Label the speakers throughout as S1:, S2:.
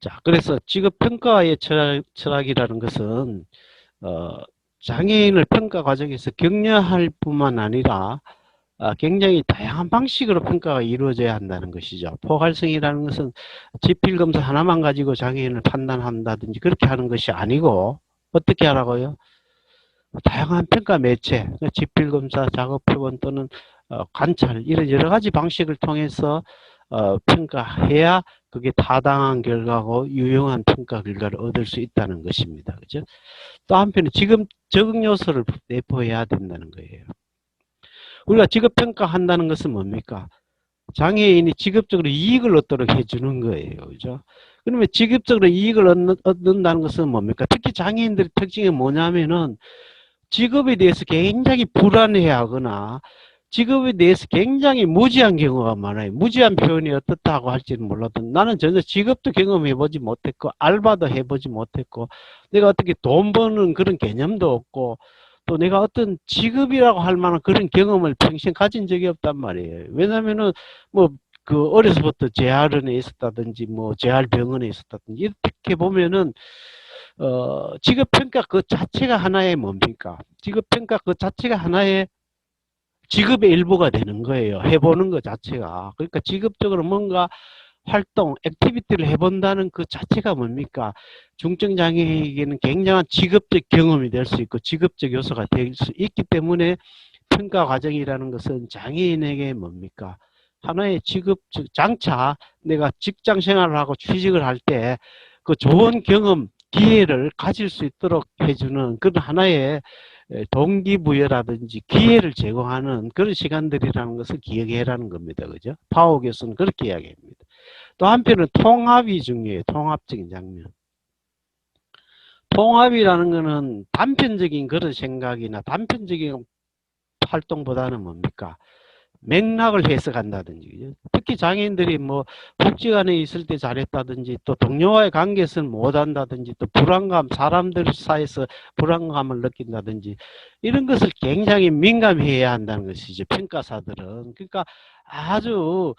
S1: 자, 그래서 직업평가의 철학이라는 것은 장애인을 평가 과정에서 격려할 뿐만 아니라 굉장히 다양한 방식으로 평가가 이루어져야 한다는 것이죠. 포괄성이라는 것은 지필검사 하나만 가지고 장애인을 판단한다든지 그렇게 하는 것이 아니고 어떻게 하라고요? 다양한 평가 매체, 지필검사, 작업표본 또는 관찰 이런 여러 가지 방식을 통해서 평가해야 그게 타당한 결과고 유용한 평가 결과를 얻을 수 있다는 것입니다. 그죠? 또 한편에 지금 적응 요소를 내포해야 된다는 거예요. 우리가 직업평가한다는 것은 뭡니까? 장애인이 직업적으로 이익을 얻도록 해주는 거예요. 그죠? 그러면 직업적으로 이익을 얻는다는 것은 뭡니까? 특히 장애인들의 특징이 뭐냐면은 직업에 대해서 굉장히 불안해하거나 직업에 대해서 굉장히 무지한 경우가 많아요. 무지한 표현이 어떻다고 할지는 몰라도 나는 전혀 직업도 경험해보지 못했고 알바도 해보지 못했고 내가 어떻게 돈 버는 그런 개념도 없고 또 내가 어떤 직업이라고 할 만한 그런 경험을 평생 가진 적이 없단 말이에요. 왜냐면은 뭐 그 어려서부터 재활원에 있었다든지 뭐 재활병원에 있었다든지 이렇게 보면은 직업평가 그 자체가 하나의 뭡니까? 직업평가 그 자체가 하나의 직업의 일부가 되는 거예요. 해보는 것 자체가. 그러니까 직업적으로 뭔가 활동, 액티비티를 해본다는 그 자체가 뭡니까? 중증장애에게는 굉장한 직업적 경험이 될 수 있고 직업적 요소가 될 수 있기 때문에 평가 과정이라는 것은 장애인에게 뭡니까? 하나의 직업, 장차 내가 직장 생활을 하고 취직을 할 때 그 좋은 경험, 기회를 가질 수 있도록 해주는 그런 하나의 동기부여라든지 기회를 제공하는 그런 시간들이라는 것을 기억해라는 겁니다. 그죠? 파워 교수는 그렇게 이야기합니다. 또 한편은 통합이 중요해요. 통합적인 장면. 통합이라는 것은 단편적인 그런 생각이나 단편적인 활동보다는 뭡니까? 맥락을 해석한다든지 특히 장애인들이 뭐 복지관에 있을 때 잘했다든지 또 동료와의 관계에서는 못한다든지 또 불안감 사람들 사이에서 불안감을 느낀다든지 이런 것을 굉장히 민감해야 한다는 것이죠. 평가사들은. 그러니까 아주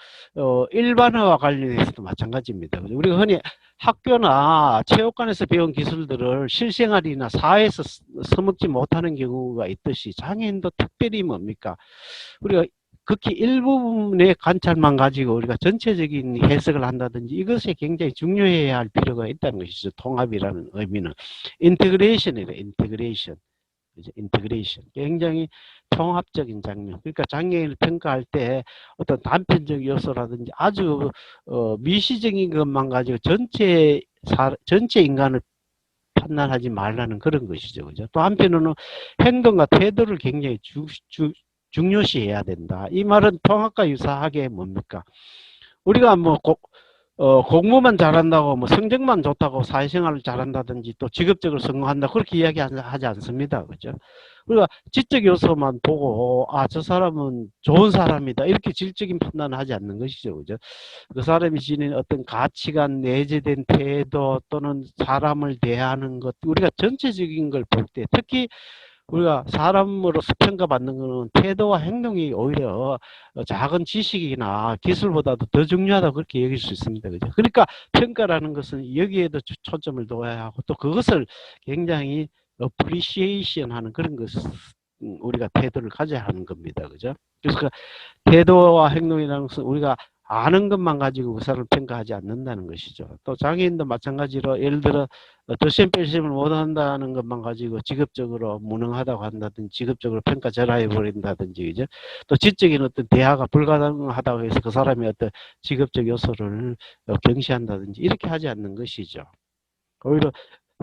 S1: 일반화와 관련해서도 마찬가지입니다. 우리가 흔히 학교나 체육관에서 배운 기술들을 실생활이나 사회에서 써먹지 못하는 경우가 있듯이 장애인도 특별히 뭡니까? 우리가 극히 일부분의 관찰만 가지고 우리가 전체적인 해석을 한다든지 이것이 굉장히 중요해야 할 필요가 있다는 것이죠. 통합이라는 의미는. 인테그레이션이래, 인테그레이션. 인테그레이션. 굉장히 통합적인 장면. 그러니까 장애인을 평가할 때 어떤 단편적 요소라든지 아주 미시적인 것만 가지고 전체 인간을 판단하지 말라는 그런 것이죠. 그죠? 또 한편으로는 행동과 태도를 굉장히 중요시해야 된다. 이 말은 통합과 유사하게 뭡니까? 우리가 뭐 공부만 잘한다고 뭐 성적만 좋다고 사회생활을 잘한다든지 또 직업적으로 성공한다 그렇게 이야기하지 않습니다. 그죠? 우리가 지적 요소만 보고 저 사람은 좋은 사람이다 이렇게 질적인 판단을 하지 않는 것이죠. 그죠? 그 사람이 지닌 어떤 가치관, 내재된 태도 또는 사람을 대하는 것 우리가 전체적인 걸 볼 때 특히 우리가 사람으로서 평가받는 것은 태도와 행동이 오히려 작은 지식이나 기술보다도 더 중요하다고 그렇게 여길 수 있습니다. 그죠? 그러니까 평가라는 것은 여기에도 초점을 둬야 하고 또 그것을 굉장히 appreciation 하는 그런 것을 우리가 태도를 가져야 하는 겁니다. 그죠? 그래서 그 태도와 행동이라는 것은 우리가 아는 것만 가지고 그 사람을 평가하지 않는다는 것이죠. 또 장애인도 마찬가지로 예를 들어 덧셈 뺄셈을 못한다는 것만 가지고 직업적으로 무능하다고 한다든지 직업적으로 평가절하해 버린다든지 그죠? 또 지적인 어떤 대화가 불가능하다고 해서 그 사람의 어떤 직업적 요소를 경시한다든지 이렇게 하지 않는 것이죠. 오히려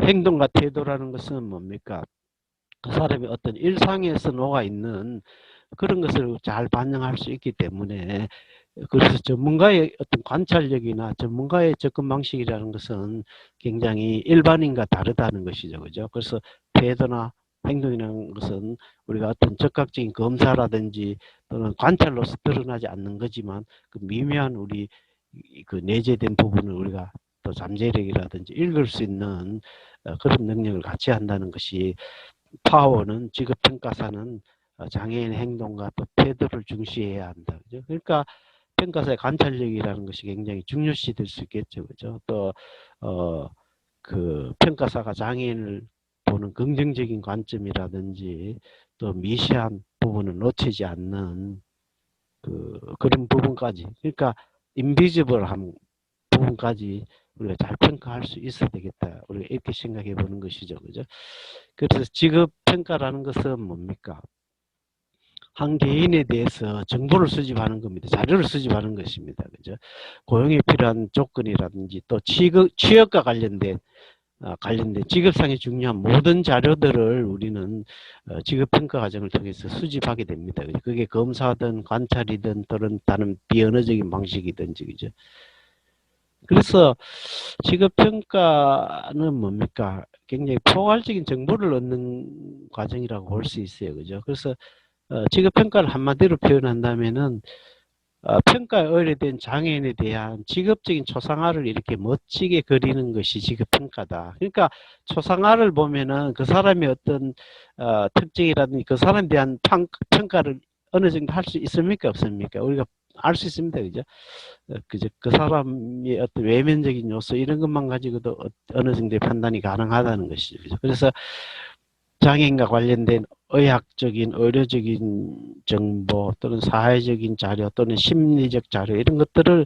S1: 행동과 태도라는 것은 뭡니까? 그 사람의 어떤 일상에서 녹아있는 그런 것을 잘 반영할 수 있기 때문에 그래서 전문가의 어떤 관찰력이나 전문가의 접근 방식이라는 것은 굉장히 일반인과 다르다는 것이죠. 그죠? 그래서 태도나 행동이라는 것은 우리가 어떤 적극적인 검사라든지 또는 관찰로서 드러나지 않는 거지만 그 미묘한 우리 그 내재된 부분을 우리가 또 잠재력이라든지 읽을 수 있는 그런 능력을 같이 한다는 것이 파워는 직업평가사는 장애인의 행동과 또 태도를 중시해야 한다. 그죠? 그러니까 평가사의 관찰력이라는 것이 굉장히 중요시 될 수 있겠죠. 그죠? 또, 그 평가사가 장애인을 보는 긍정적인 관점이라든지 또 미시한 부분을 놓치지 않는 그런 부분까지, 그러니까 인비지블한 부분까지 우리가 잘 평가할 수 있어야 되겠다. 우리가 이렇게 생각해 보는 것이죠. 그죠? 그래서 직업 평가라는 것은 뭡니까? 한 개인에 대해서 정보를 수집하는 겁니다. 자료를 수집하는 것입니다. 그죠? 고용에 필요한 조건이라든지 또 취업과 관련된 직업상에 중요한 모든 자료들을 우리는 직업평가 과정을 통해서 수집하게 됩니다. 그게 검사든 관찰이든 또는 다른 비언어적인 방식이든지, 그죠? 그래서 직업평가는 뭡니까? 굉장히 포괄적인 정보를 얻는 과정이라고 볼 수 있어요. 그죠? 그래서 직업평가를 한마디로 표현한다면은 평가에 의뢰된 장애인에 대한 직업적인 초상화를 이렇게 멋지게 그리는 것이 직업평가다. 그러니까 초상화를 보면은 그 사람의 어떤 특징이라든지 그 사람에 대한 평가를 어느 정도 할 수 있습니까? 없습니까? 우리가 알 수 있습니다. 그죠? 그죠? 그 사람의 어떤 외면적인 요소 이런 것만 가지고도 어느 정도의 판단이 가능하다는 것이죠. 그죠? 그래서 장애인과 관련된 의학적인, 의료적인 정보 또는 사회적인 자료 또는 심리적 자료 이런 것들을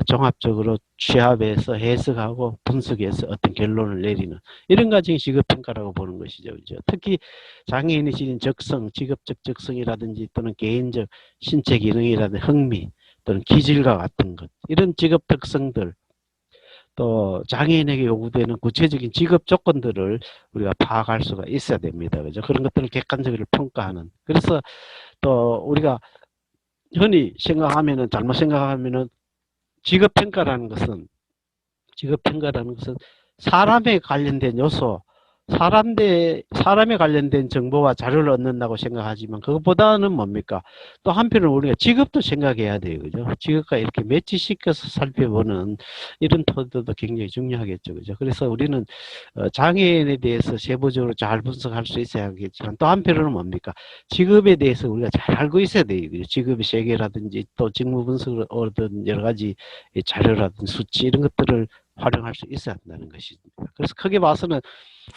S1: 종합적으로 취합해서 해석하고 분석해서 어떤 결론을 내리는 이런 과정이 직업평가라고 보는 것이죠. 그죠? 특히 장애인이 지닌 적성, 직업적 적성이라든지 또는 개인적 신체 기능이라든지 흥미 또는 기질과 같은 것 이런 직업 특성들 또 장애인에게 요구되는 구체적인 직업 조건들을 우리가 파악할 수가 있어야 됩니다. 그죠? 그런 것들을 객관적으로 평가하는. 그래서 또 우리가 흔히 생각하면은 잘못 생각하면은 직업평가라는 것은 사람에 관련된 요소, 사람에 관련된 정보와 자료를 얻는다고 생각하지만 그것보다는 뭡니까? 또 한편으로 우리가 직업도 생각해야 돼요. 그죠? 직업과 이렇게 매치시켜서 살펴보는 이런 태도도 굉장히 중요하겠죠. 그죠? 그래서 우리는 장애인에 대해서 세부적으로 잘 분석할 수 있어야 하겠지만 또 한편으로는 뭡니까? 직업에 대해서 우리가 잘 알고 있어야 돼요. 그죠? 직업의 세계라든지 또 직무 분석을 얻은 여러 가지 자료라든지 수치 이런 것들을 활용할 수 있어야 한다는 것입니다. 그래서 크게 봐서는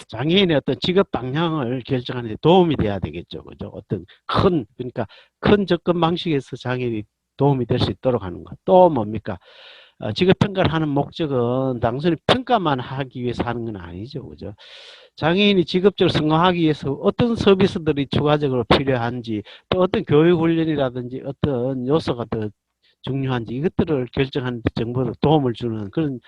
S1: 장애인의 어떤 직업 방향을 결정하는 데 도움이 돼야 되겠죠. 그죠? 어떤 그러니까 큰 접근 방식에서 장애인이 도움이 될 수 있도록 하는 것. 또 뭡니까? 직업 평가를 하는 목적은 단순히 평가만 하기 위해서 하는 건 아니죠. 그죠? 장애인이 직업적으로 성공하기 위해서 어떤 서비스들이 추가적으로 필요한지 또 어떤 교육 훈련이라든지 어떤 요소가 더 중요한지 이것들을 결정하는 데 정보를 도움을 주는 그런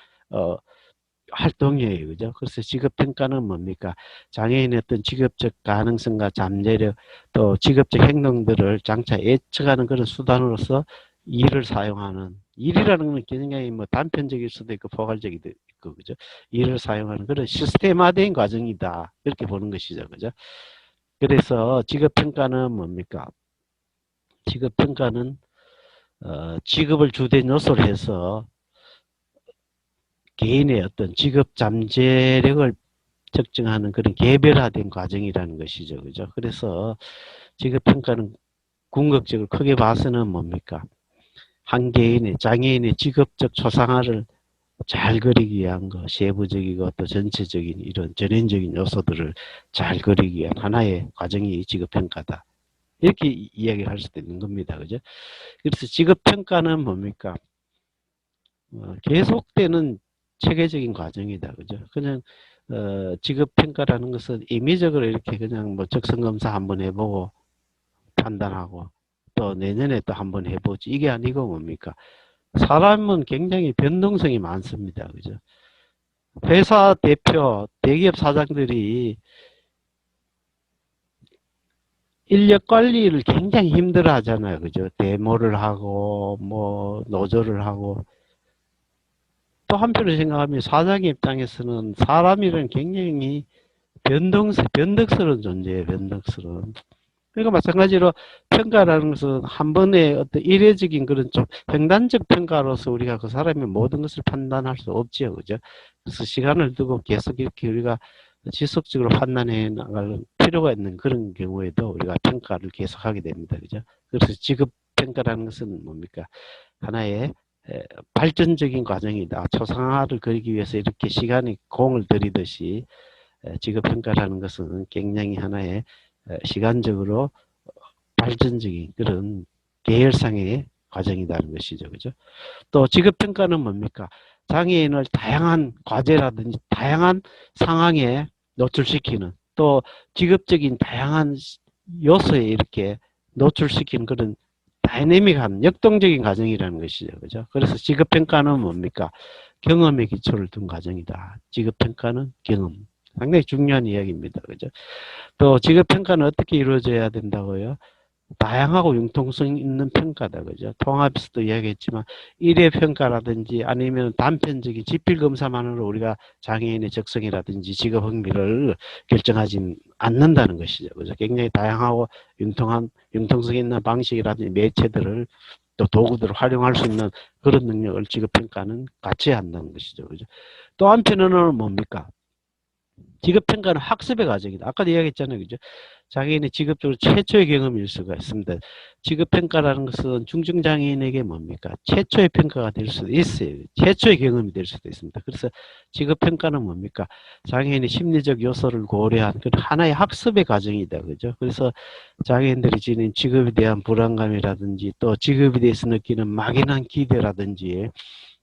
S1: 활동이에요. 그죠? 그래서 직업평가는 뭡니까? 장애인의 어떤 직업적 가능성과 잠재력 또 직업적 행동들을 장차 예측하는 그런 수단으로서 일을 사용하는 일이라는 건 굉장히 뭐 단편적일 수도 있고 포괄적이도 있고 그죠? 일을 사용하는 그런 시스템화된 과정이다. 이렇게 보는 것이죠. 그죠? 그래서 직업평가는 뭡니까? 직업평가는 직업을 주된 요소로 해서 개인의 어떤 직업 잠재력을 측정하는 그런 개별화된 과정이라는 것이죠. 그죠? 그래서 직업평가는 궁극적으로 크게 봐서는 뭡니까? 한 개인의, 장애인의 직업적 초상화를 잘 그리기 위한 거, 세부적이고 또 전체적인 이런 전형적인 요소들을 잘 그리기 위한 하나의 과정이 직업평가다. 이렇게 이야기를 할 수도 있는 겁니다. 그죠? 그래서 직업평가는 뭡니까? 계속되는 체계적인 과정이다. 그죠? 그냥, 직업평가라는 것은 임의적으로 이렇게 그냥 뭐 적성검사 한번 해보고 판단하고 또 내년에 또 한번 해보지. 이게 아니고 뭡니까? 사람은 굉장히 변동성이 많습니다. 그죠? 회사 대표, 대기업 사장들이 인력 관리를 굉장히 힘들어 하잖아요. 그죠? 데모를 하고, 뭐, 노조를 하고. 또 한편으로 생각하면 사장의 입장에서는 사람이란 굉장히 변덕스러운 존재예요. 변덕스러운. 그러니까 마찬가지로 평가라는 것은 한 번의 어떤 이례적인 그런 좀 횡단적 평가로서 우리가 그 사람의 모든 것을 판단할 수 없지요. 그죠? 그래서 시간을 두고 계속 이렇게 우리가 지속적으로 판단해 나갈 필요가 있는 그런 경우에도 우리가 평가를 계속하게 됩니다. 그죠? 그래서 지급 평가라는 것은 뭡니까? 하나의 발전적인 과정이다. 초상화를 그리기 위해서 이렇게 시간이 공을 들이듯이 지급 평가라는 것은 굉장히 하나의 시간적으로 발전적인 그런 계열상의 과정이라는 것이죠. 그죠? 또 지급 평가는 뭡니까? 장애인을 다양한 과제라든지 다양한 상황에 노출시키는 또 직업적인 다양한 요소에 이렇게 노출시키는 그런 다이내믹한 역동적인 과정이라는 것이죠. 그죠? 그래서 지급평가는 뭡니까? 경험의 기초를 둔 과정이다. 지급평가는 경험. 상당히 중요한 이야기입니다. 그죠? 또 지급평가는 어떻게 이루어져야 된다고요? 다양하고 융통성 있는 평가다. 그죠? 통합에서도 이야기했지만 일회 평가라든지 아니면 단편적인 지필 검사만으로 우리가 장애인의 적성이라든지 직업 흥미를 결정하지 않는다는 것이죠. 그죠? 굉장히 다양하고 융통성 있는 방식이라든지 매체들을 또 도구들을 활용할 수 있는 그런 능력을 직업평가는 같이 한다는 것이죠. 그죠? 또 한편으로는 뭡니까? 직업평가는 학습의 과정이다. 아까도 이야기했잖아요. 그죠? 장애인의 직업적으로 최초의 경험일 수가 있습니다. 직업평가라는 것은 중증장애인에게 뭡니까? 최초의 평가가 될 수도 있어요. 최초의 경험이 될 수도 있습니다. 그래서 직업평가는 뭡니까? 장애인의 심리적 요소를 고려한 그 하나의 학습의 과정이다. 그죠? 그래서 장애인들이 지닌 직업에 대한 불안감이라든지 또 직업에 대해서 느끼는 막연한 기대라든지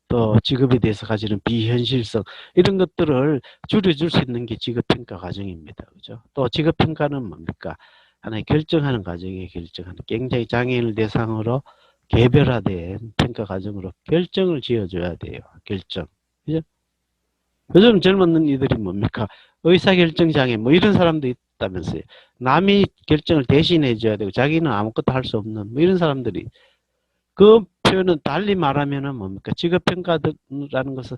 S1: 또 직업에 대해서 가지는 비현실성 이런 것들을 줄여줄 수 있는 게 직업평가 과정입니다. 그죠? 또 직업평가는 뭡니까? 하나의 결정하는 과정에 결정하는 굉장히 장애인을 대상으로 개별화된 평가 과정으로 결정을 지어줘야 돼요. 결정. 그죠? 요즘 젊은 이들이 뭡니까? 의사결정장애 뭐 이런 사람도 있다면서요. 남이 결정을 대신해 줘야 되고 자기는 아무것도 할 수 없는 뭐 이런 사람들이 그 표현은 달리 말하면은 뭡니까? 직업평가라는 것은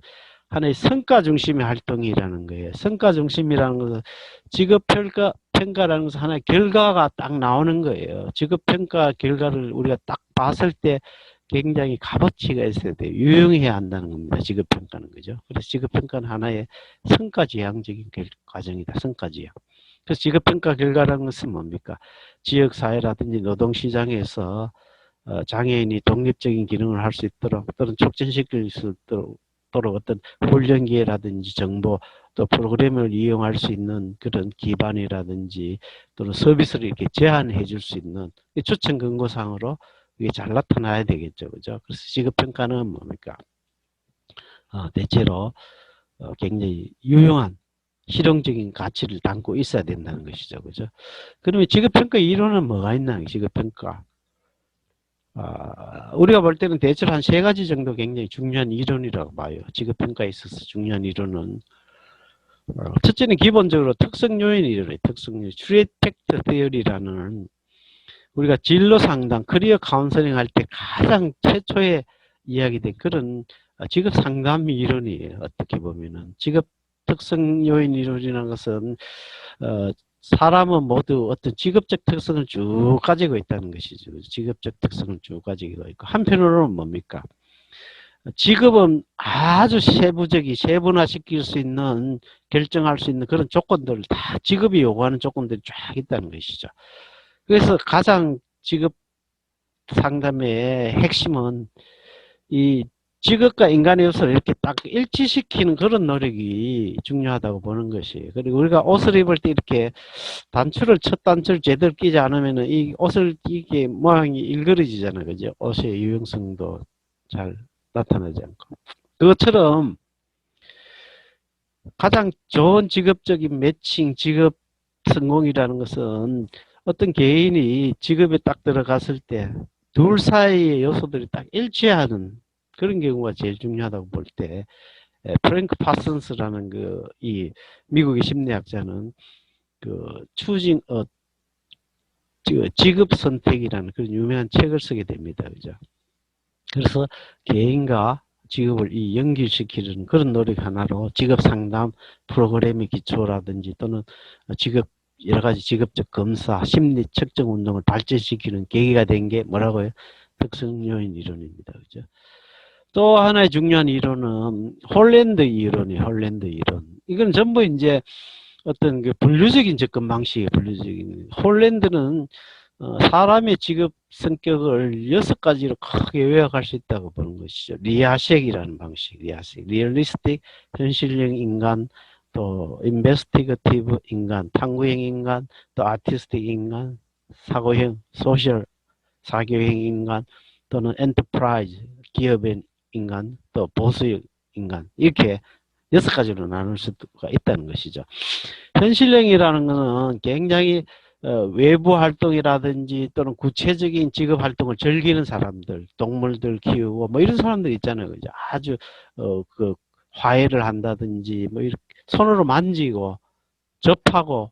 S1: 하나의 성과 중심의 활동이라는 거예요. 성과 중심이라는 것은 직업평가라는 것은 하나의 결과가 딱 나오는 거예요. 직업평가 결과를 우리가 딱 봤을 때 굉장히 값어치가 있어야 돼요. 유용해야 한다는 겁니다. 직업평가는. 그죠? 그래서 직업평가는 하나의 성과지향적인 과정이다. 성과지향. 그래서 직업평가 결과라는 것은 뭡니까? 지역사회라든지 노동시장에서 장애인이 독립적인 기능을 할 수 있도록 또는 촉진시킬 수 있도록 어떤 훈련 기회라든지 정보 또 프로그램을 이용할 수 있는 그런 기반이라든지 또는 서비스를 이렇게 제한해 줄 수 있는 추천 근거상으로 이게 잘 나타나야 되겠죠. 그죠? 그래서 직업평가는 뭡니까? 대체로 굉장히 유용한 실용적인 가치를 담고 있어야 된다는 것이죠. 그죠? 그러면 직업평가 이론은 뭐가 있나? 직업평가. 우리가 볼 때는 대체로 한 세 가지 정도 굉장히 중요한 이론이라고 봐요. 직업평가에 있어서 중요한 이론은 첫째는 기본적으로 특성 요인 이론이에요. 특성 요인. 트리팩트 테어리라는 우리가 진로 상담, 커리어 카운슬링 할 때 가장 최초에 이야기된 그런 직업 상담 이론이에요. 어떻게 보면은 직업 특성 요인 이론이라는 것은 사람은 모두 어떤 직업적 특성을 쭉 가지고 있다는 것이죠. 직업적 특성을 쭉 가지고 있고 한편으로는 뭡니까? 직업은 아주 세분화시킬 수 있는 결정할 수 있는 그런 조건들을 다 직업이 요구하는 조건들이 쫙 있다는 것이죠. 그래서 가장 직업 상담의 핵심은 이 직업과 인간의 요소를 이렇게 딱 일치시키는 그런 노력이 중요하다고 보는 것이에요. 그리고 우리가 옷을 입을 때 이렇게 첫 단추를 제대로 끼지 않으면 이 옷을 이게 모양이 일그러지잖아요. 그죠? 옷의 유용성도 잘 나타나지 않고. 그것처럼 가장 좋은 직업적인 매칭, 직업 성공이라는 것은 어떤 개인이 직업에 딱 들어갔을 때 둘 사이의 요소들이 딱 일치하는 그런 경우가 제일 중요하다고 볼 때, 프랭크 파슨스라는 이 미국의 심리학자는 직업 선택이라는 그런 유명한 책을 쓰게 됩니다. 그죠? 그래서 개인과 직업을 연결시키는 그런 노력 하나로 직업 상담 프로그램의 기초라든지 또는 여러 가지 직업적 검사, 심리 측정 운동을 발전시키는 계기가 된 게 뭐라고요? 특성 요인 이론입니다. 그죠? 또 하나의 중요한 이론은 홀랜드 이론이에요. 홀랜드 이론. 이건 전부 이제 어떤 그 분류적인 접근 방식의 분류적인 홀랜드는 사람의 직업 성격을 6가지로 크게 요약할 수 있다고 보는 것이죠. 리아식이라는 방식, 리아식, 리얼리스틱, 현실형 인간, 또 인베스티거티브 인간, 탐구형 인간, 또 아티스틱 인간, 사고형, 소셜, 사교형 인간, 또는 엔터프라이즈, 기업의 인간, 또 보수형 인간, 이렇게 6가지로 나눌 수가 있다는 것이죠. 현실형이라는 것은 굉장히 외부 활동이라든지 또는 구체적인 직업 활동을 즐기는 사람들, 동물들 키우고 뭐 이런 사람들 있잖아요. 그죠? 아주 그 화해를 한다든지 뭐 이렇게 손으로 만지고 접하고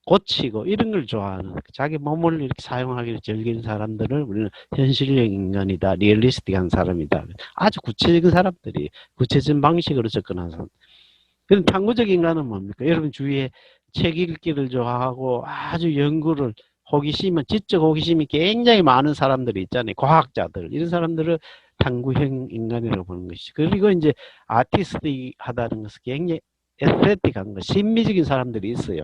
S1: 고치고 이런 걸 좋아하는 자기 몸을 이렇게 사용하기를 즐기는 사람들을 우리는 현실형 인간이다, 리얼리스틱한 사람이다. 아주 구체적인 사람들이 구체적인 방식으로 접근하는 사람. 그럼 탐구적 인간은 뭡니까? 여러분 주위에 책 읽기를 좋아하고 아주 연구를 호기심은 지적 호기심이 굉장히 많은 사람들이 있잖아요. 과학자들 이런 사람들을 탐구형 인간이라고 보는 것이죠. 그리고 이제 아티스틱하다는 것은 굉장히 에스테틱한 것, 심미적인 사람들이 있어요.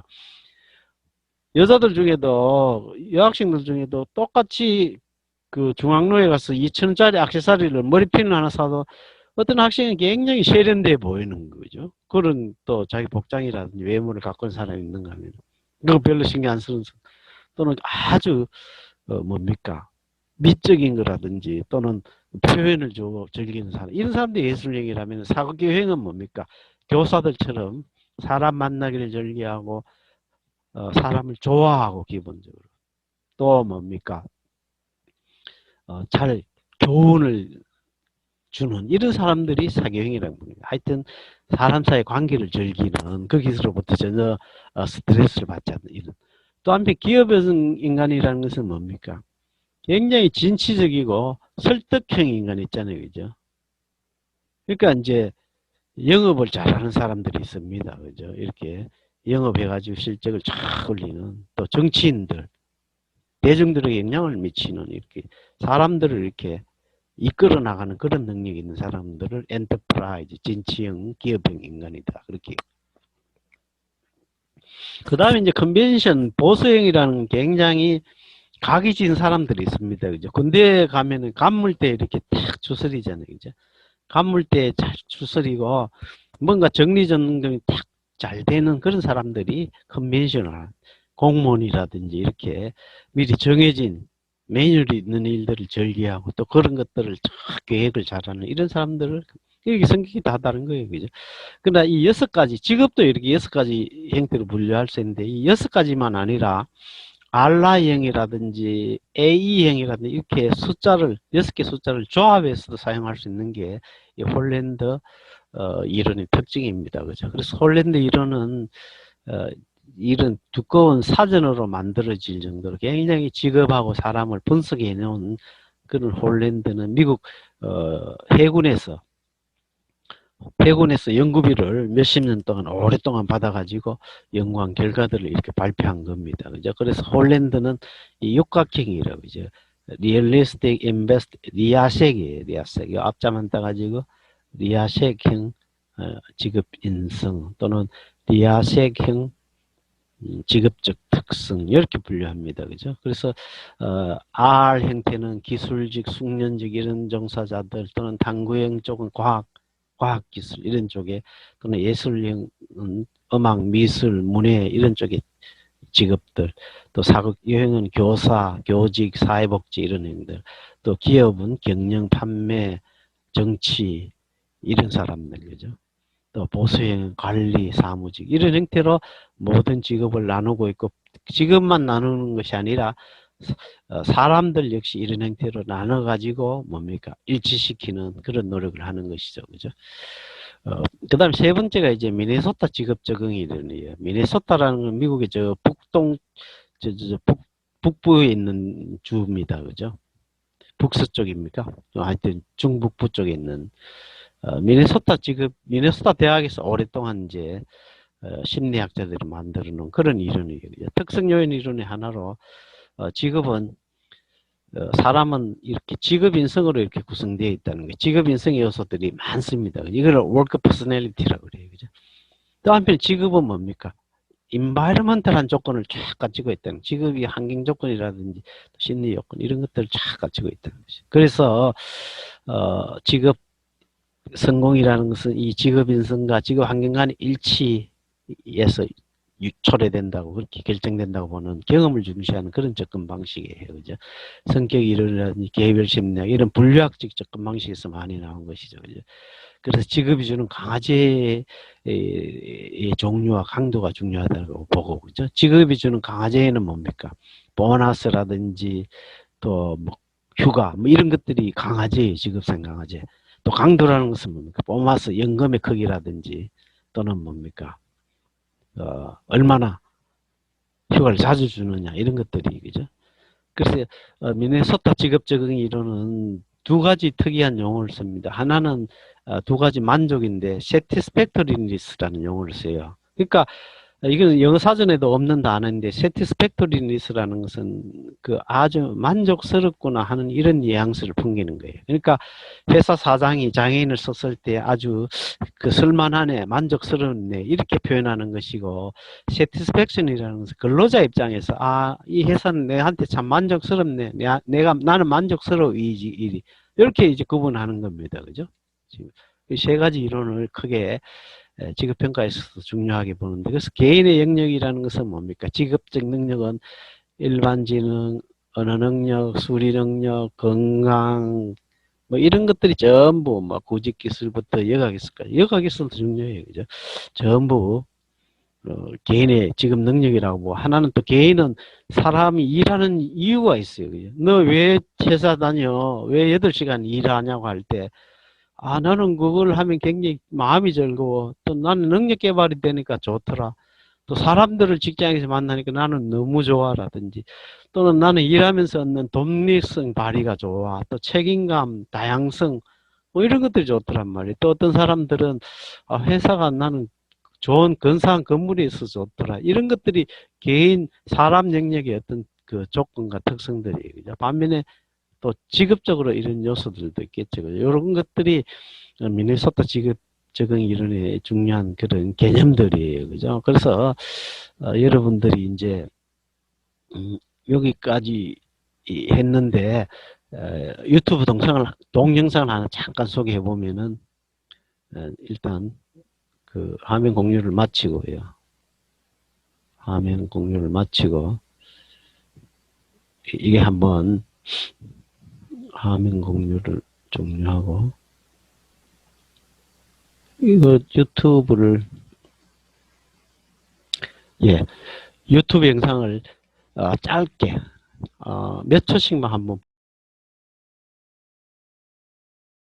S1: 여자들 중에도 여학생들 중에도 똑같이 그 중앙로에 가서 2,000원짜리 액세서리를 머리핀을 하나 사도 어떤 학생은 굉장히 세련돼 보이는 거죠. 그런 또 자기 복장이라든지 외모를 갖고 있는 사람이 있는가 하면 그거 별로 신경 안 쓰는 또는 아주 뭡니까 미적인 거라든지 또는 표현을 즐기는 사람 이런 사람들이 예술형이라면 사교형은 뭡니까 교사들처럼 사람 만나기를 즐겨하고 사람을 좋아하고 기본적으로 또 뭡니까 잘 교훈을 주는 이런 사람들이 사교형이라고 합니다. 하여튼 사람 사이 관계를 즐기는 거기서로부터 전혀 스트레스를 받지 않는 이런. 또 한편 기업형 인간이라는 것은 뭡니까? 굉장히 진취적이고 설득형 인간 있잖아요. 그죠? 그러니까 이제 영업을 잘하는 사람들이 있습니다. 그죠? 이렇게 영업해가지고 실적을 쫙 올리는 또 정치인들, 대중들에게 영향을 미치는 이렇게 사람들을 이렇게 이끌어 나가는 그런 능력이 있는 사람들을 엔터프라이즈, 진취형, 기업형 인간이다. 그렇게. 그 다음에 이제 컨벤션, 보수형이라는 굉장히 각이진 사람들이 있습니다. 그죠? 군대에 가면은 간물대 이렇게 탁 추스리잖아요. 그죠? 간물대 잘 추스리고 뭔가 정리정돈이 탁 잘 되는 그런 사람들이 컨벤셔널, 공무원이라든지 이렇게 미리 정해진 매뉴얼이 있는 일들을 즐겨하고 또 그런 것들을 계획을 잘하는 이런 사람들을 이렇게 성격이 다다른 거예요. 그죠? 그러나 이 6가지, 직업도 이렇게 6가지 형태로 분류할 수 있는데 이 6가지만 아니라 R형이라든지 AE형이라든지 이렇게 숫자를 6개 숫자를 조합해서도 사용할 수 있는 게 이 홀랜드 이론의 특징입니다. 그죠? 그래서 홀랜드 이론은 이런 두꺼운 사전으로 만들어질 정도로 굉장히 직업하고 사람을 분석해 놓은 그런 홀랜드는 미국 해군에서 연구비를 몇십 년 동안 오랫동안 받아가지고 연구한 결과들을 이렇게 발표한 겁니다. 그죠? 그래서 홀랜드는 이 육각형이라고 그죠? 리얼리스틱 인베스트 리아색이에요. 리아색. 이 앞자만 따가지고 리아색형 직업 인성 또는 리아색형 직업적 특성 이렇게 분류합니다. 그죠? 그래서 R 형태는 기술직, 숙련직 이런 종사자들 또는 탐구형 쪽은 과학기술 이런 쪽에 또는 예술형은 음악, 미술, 문예 이런 쪽의 직업들 또 사극여행은 교사, 교직, 사회복지 이런 행들 또 기업은 경영, 판매, 정치 이런 사람들 그죠? 또 보수형, 관리, 사무직 이런 형태로 모든 직업을 나누고 있고 직업만 나누는 것이 아니라 사람들 역시 이런 형태로 나눠 가지고 뭡니까 일치시키는 그런 노력을 하는 것이죠. 그죠? 그 다음 세 번째가 이제 미네소타 직업 적응 이론이에요. 미네소타라는 건 미국의 저 북부에 있는 주입니다. 그죠? 북서쪽입니까? 하여튼 중북부 쪽에 있는 미네소타 대학에서 오랫동안 이제 심리학자들이 만들어 놓은 그런 이론이에요. 특성 요인 이론의 하나로 직업은 사람은 이렇게 직업 인성으로 이렇게 구성되어 있다는 거예요. 직업 인성의 요소들이 많습니다. 이걸 워크 퍼스널리티라고 그래요. 그죠? 또 한편 직업은 뭡니까? 인바이러먼털한 조건을 쫙 갖추고 있다는, 직업이 환경 조건이라든지 심리 요건 이런 것들을 쫙 갖추고 있다는 것이. 그래서 직업 성공이라는 것은 이 직업 인성과 직업 환경 간의 일치에서 초래된다고, 그렇게 결정된다고 보는, 경험을 중시하는 그런 접근 방식이에요. 그죠? 성격 이론이라든지 개별 심리학 이런 분류학적 접근 방식에서 많이 나온 것이죠. 그죠? 그래서 직업이 주는 강화제의 종류와 강도가 중요하다고 보고, 그죠? 직업이 주는 강화제는 뭡니까? 보너스라든지 또 뭐 휴가 뭐 이런 것들이 강화제예요. 직업상 강화제. 또 강도라는 것은 뭡니까? 보너스 연금의 크기라든지 또는 뭡니까? 얼마나 휴가를 자주 주느냐 이런 것들이, 그죠? 그래서 미네소타 직업 적응 이론은 두 가지 특이한 용어를 씁니다. 하나는 두 가지 만족인데 satisfactoriness라는 용어를 써요. 그러니까 이건 영어 사전에도 없는 단어인데 satisfactoriness라는 것은 그 아주 만족스럽구나 하는 이런 뉘앙스를 풍기는 거예요. 그러니까 회사 사장이 장애인을 썼을 때 아주 그 쓸만하네, 만족스럽네 이렇게 표현하는 것이고, satisfaction이라는 것은 근로자 입장에서 이 회사는 내한테 참 만족스럽네, 나는 만족스러워 이 일이, 이렇게 이제 구분하는 겁니다. 그죠? 지금 이 세 가지 이론을 크게 직업평가에 있어서 중요하게 보는데, 그래서 개인의 영역이라는 것은 뭡니까? 직업적 능력은 일반 지능, 언어 능력, 수리 능력, 건강 뭐 이런 것들이 전부 뭐 구직 기술부터 여가 기술까지, 여가 기술도 중요해요. 그죠? 전부 개인의 직업 능력이라고. 뭐 하나는 또 개인은 사람이 일하는 이유가 있어요. 그죠? 너 왜 회사 다녀? 왜 8시간 일하냐고 할 때, 나는 그걸 하면 굉장히 마음이 즐거워. 또 나는 능력 개발이 되니까 좋더라. 또 사람들을 직장에서 만나니까 나는 너무 좋아라든지, 또는 나는 일하면서 얻는 독립성 발휘가 좋아. 또 책임감, 다양성, 뭐 이런 것들이 좋더란 말이에요. 또 어떤 사람들은 회사가 나는 좋은 근사한 건물이 있어서 좋더라. 이런 것들이 개인 사람 영역의 어떤 그 조건과 특성들이에요. 그죠? 반면에 또 직업적으로 이런 요소들도 있겠죠. 이런 것들이 미네소타 직업 적응 이론의 중요한 그런 개념들이에요. 그죠? 그래서 여러분들이 이제 여기까지 했는데 유튜브 동영상을 하나 잠깐 소개해 보면은 일단 그 화면 공유를 마치고요. 화면 공유를 마치고 이게 한번 화면 공유를 종료하고, 이거 유튜브를, 유튜브 영상을 짧게 몇 초씩만 한번